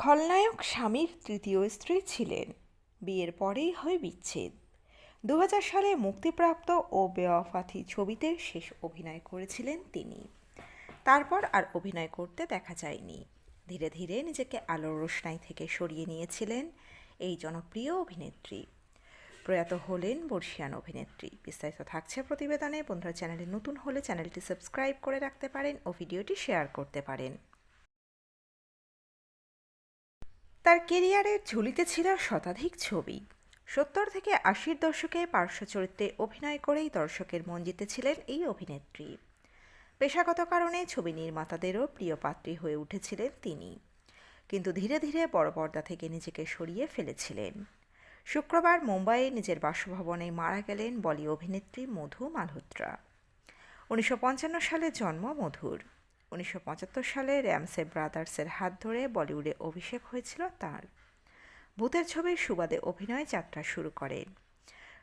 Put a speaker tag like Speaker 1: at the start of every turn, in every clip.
Speaker 1: খলনায়ক স্বামীর তৃতীয় স্ত্রী ছিলেন। বিয়ের পরেই হয় বিচ্ছেদ। ২০০০ সালে মুক্তিপ্রাপ্ত ও বেওয়াফাথি ছবিতে শেষ অভিনয় করেছিলেন তিনি। তারপর আর অভিনয় করতে দেখা যায়নি। ধীরে ধীরে নিজেকে আলোর রোশনাই থেকে সরিয়ে নিয়েছিলেন এই জনপ্রিয় অভিনেত্রী। প্রয়াত হলেন বর্ষিয়ান অভিনেত্রী। বিস্তারিত থাকছে প্রতিবেদনে। বন্ধুরা, চ্যানেলে নতুন হলে চ্যানেলটি সাবস্ক্রাইব করে রাখতে পারেন ও ভিডিওটি শেয়ার করতে পারেন। তার কেরিয়ারের ঝুলিতে ছিল শতাধিক ছবি। ৭০ থেকে ৮০ দশকে পার্শ্ব চরিত্রে অভিনয় করেই দর্শকের মন জিতেছিলেন এই অভিনেত্রী। পেশাগত কারণে ছবি নির্মাতাদেরও প্রিয় পাত্রী হয়ে উঠেছিলেন তিনি, কিন্তু ধীরে ধীরে বড় পর্দা থেকে নিজেকে সরিয়ে ফেলেছিলেন। শুক্রবার মুম্বাইয়ে নিজের বাসভবনে মারা গেলেন বলি অভিনেত্রী মধু মালহোত্রা। ১৯৫৫ সালে জন্ম মধুর। ১৯৭৫ সালে র্যামসে ব্রাদার্সের হাত ধরে বলিউডে অভিষেক হয়েছিল তার। ভূতের ছবির সুবাদে অভিনয় যাত্রা শুরু করেন।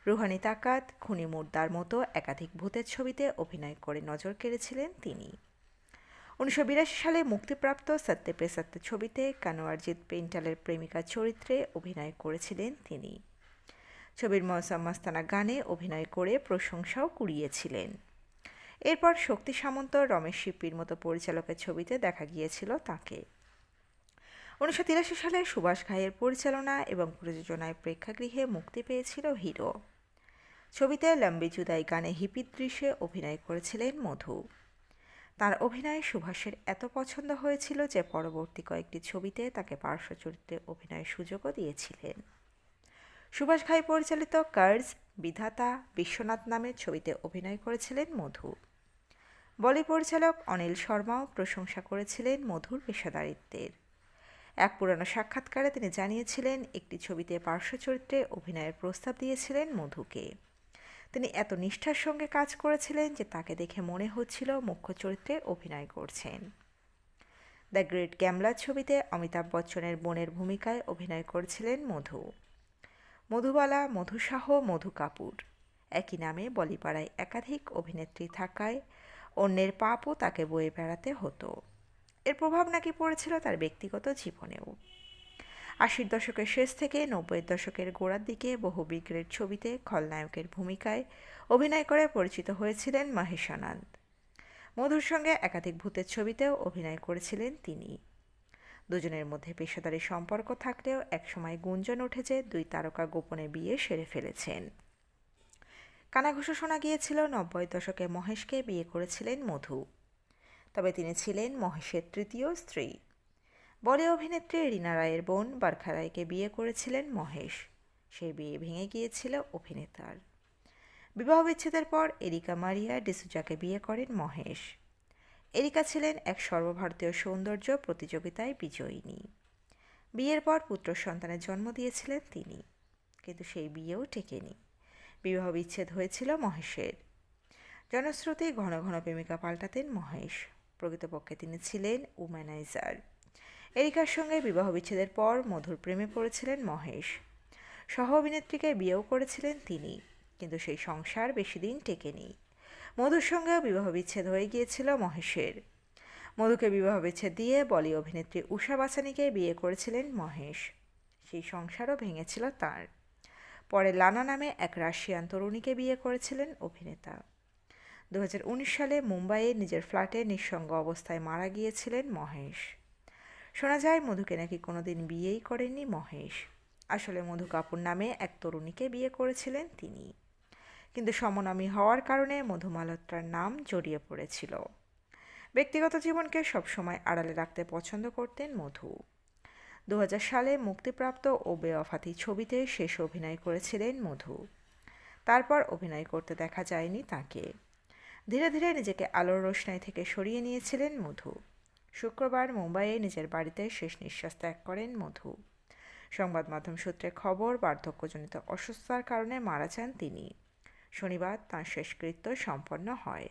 Speaker 1: রুহানি তাকাত, খুনি মুর্দার মতো একাধিক ভূতের ছবিতে অভিনয় করে নজর কেড়েছিলেন তিনি। ১৯৮২ সালে মুক্তিপ্রাপ্ত সত্যে পে সত্যে ছবিতে কানওয়ারজিৎ পেইন্টালের প্রেমিকা চরিত্রে অভিনয় করেছিলেন তিনি। ছবির মৌসম মাস্তানা গানে অভিনয় করে প্রশংসাও কুড়িয়েছিলেন। এরপর শক্তি সামন্ত, রমেশ শিপ্পির মতো পরিচালকের ছবিতে দেখা গিয়েছিল তাকে। ১৯৮৩ সালে সুভাষ ঘাইয়ের পরিচালনা এবং প্রযোজনায় প্রেক্ষাগৃহে মুক্তি পেয়েছিল হিরো। ছবিতে লম্বি জুদাই গানে হিপির দৃশ্যে অভিনয় করেছিলেন মধু। তার অভিনয় সুভাষের এত পছন্দ হয়েছিল যে পরবর্তী কয়েকটি ছবিতে তাকে পার্শ্ব চরিত্রে অভিনয়ের সুযোগও দিয়েছিলেন। সুভাষ ঘাই পরিচালিত কার্জ, বিধাতা, বিশ্বনাথ নামের ছবিতে অভিনয় করেছিলেন মধু। বলি পরিচালক অনিল শর্মাও প্রশংসা করেছিলেন মধুর পেশাদারিত্বের। এক পুরানো সাক্ষাৎকারে তিনি জানিয়েছিলেন, একটি ছবিতে পার্শ্ব চরিত্রে অভিনয়ের প্রস্তাব দিয়েছিলেন মধুকে। তিনি এত নিষ্ঠার সঙ্গে কাজ করেছিলেন যে তাকে দেখে মনে হচ্ছিল মুখ্য চরিত্রে অভিনয় করছেন। দ্য গ্রেট গ্যামলার ছবিতে অমিতাভ বচ্চনের বোনের ভূমিকায় অভিনয় করেছিলেন মধু। মধুবালা, মধু শাহ, মধু কাপুর একই নামে বলিপাড়ায় একাধিক অভিনেত্রী থাকায় অন্যের পাপও তাকে বয়ে বেড়াতে হতো। এর প্রভাব নাকি পড়েছিল তার ব্যক্তিগত জীবনেও। ৮০ দশকের শেষ থেকে ৯০ দশকের গোড়ার দিকে বহু বিগ্রেড ছবিতে খলনায়কের ভূমিকায় অভিনয় করে পরিচিত হয়েছিলেন মহেশ আনন্দ। মধুর সঙ্গে একাধিক ভূতের ছবিতেও অভিনয় করেছিলেন তিনি। দুজনের মধ্যে পেশাদারি সম্পর্ক থাকলেও একসময় গুঞ্জন উঠেছে দুই তারকা গোপনে বিয়ে সেরে ফেলেছেন। কানাঘুষো শোনা গিয়েছিল ৯০ দশকে মহেশকে বিয়ে করেছিলেন মধু, তবে তিনি ছিলেন মহেশের তৃতীয় স্ত্রী। বলি অভিনেত্রী রীনা রায়ের বোন বারখা রায়কে বিয়ে করেছিলেন মহেশ। সেই বিয়ে ভেঙে গিয়েছিল অভিনেতার। বিবাহ বিচ্ছেদের পর এরিকা মারিয়া ডিসুজাকে বিয়ে করেন মহেশ। এরিকা ছিলেন এক সর্বভারতীয় সৌন্দর্য প্রতিযোগিতায় বিজয়িনী। বিয়ের পর পুত্র সন্তানের জন্ম দিয়েছিলেন তিনি, কিন্তু সেই বিয়েও টেকেনি। বিবাহ বিচ্ছেদ হয়েছিল মহেশের। জনশ্রুতি ঘন ঘন প্রেমিকা পাল্টাতেন মহেশ। প্রকৃতপক্ষে তিনি ছিলেন উম্যানাইজার। এরিকার সঙ্গে বিবাহ বিচ্ছেদের পর মধুর প্রেমে পড়েছিলেন মহেশ। সহ অভিনেত্রীকে বিয়েও করেছিলেন তিনি, কিন্তু সেই সংসার বেশি দিন টেকেনি। মধুর সঙ্গেও বিবাহ বিচ্ছেদ হয়ে গিয়েছিল মহেশের। মধুকে বিবাহ বিচ্ছেদ দিয়ে বলি অভিনেত্রী উষা বাসানিকে বিয়ে করেছিলেন মহেশ। সেই সংসারও ভেঙেছিল তার। পরে লানা নামে এক রাশিয়ান তরুণীকে বিয়ে করেছিলেন অভিনেতা। ২০১৯ সালে মুম্বাইয়ে নিজের ফ্ল্যাটে নিঃসঙ্গ অবস্থায় মারা গিয়েছিলেন মহেশ। শোনা যায় মধুকে নাকি কোনোদিন বিয়েই করেননি মহেশ। আসলে মধু কাপুর নামে এক তরুণীকে বিয়ে করেছিলেন তিনি, কিন্তু সমনামী হওয়ার কারণে মধু মালহোত্রার নাম জড়িয়ে পড়েছিল। ব্যক্তিগত জীবনকে সবসময় আড়ালে রাখতে পছন্দ করতেন মধু। ২০০০ সালে মুক্তিপ্রাপ্ত ও বেওয়াফাতি ছবিতে শেষ অভিনয় করেছিলেন মধু। তারপর অভিনয় করতে দেখা যায়নি তাকে। ধীরে ধীরে নিজেকে আলোর রোশনাই থেকে সরিয়ে নিয়েছিলেন মধু। শুক্রবার মুম্বাইয়ে নিজের বাড়িতে শেষ নিঃশ্বাস ত্যাগ করেন মধু। সংবাদ মাধ্যম সূত্রে খবর, বার্ধক্যজনিত অসুস্থতার কারণে মারা যান তিনি। শনিবার তাঁর শেষকৃত্য সম্পন্ন হয়।